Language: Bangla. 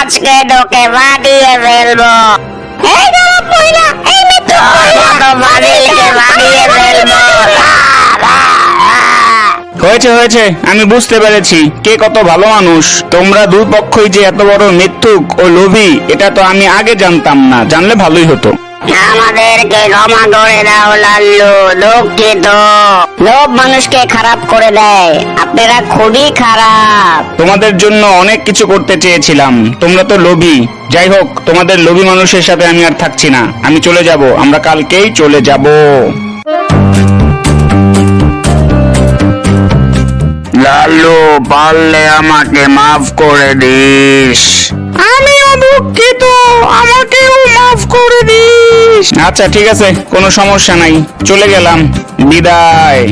আজকে তোকে বাড়িয়ে ফেলবো। এই খারাপ মহিলা, এই মৃত্যু বাড়িয়ে ফেলবো। হয়েছে হয়েছে, আমি বুঝতে পেরেছি কে কত ভালো মানুষ। তোমরা দুই পক্ষই যে এত বড় মিথ্যুক ও লোভী, এটা তো আমি আগে জানতাম না, জানলে ভালোই হতো। আমাদেরকে ক্ষমা করে দাও লাল্লু, দুঃখিত। লোভ মানুষকে খারাপ করে দেয়, আপনারা খুবই খারাপ। তোমাদের জন্য অনেক কিছু করতে চেয়েছিলাম, তোমরা তো লোভী। যাই হোক, তোমাদের লোভী মানুষের সাথে আমি আর থাকছি না, আমি চলে যাব, আমরা কালকেই চলে যাব। লালু, পারলে আমাকে মাফ করে দিস। আমিও দুঃখিত, আমাকেও মাফ করে দিস। আচ্ছা ঠিক আছে, কোনো সমস্যা নাই, চলে গেলাম, বিদায়।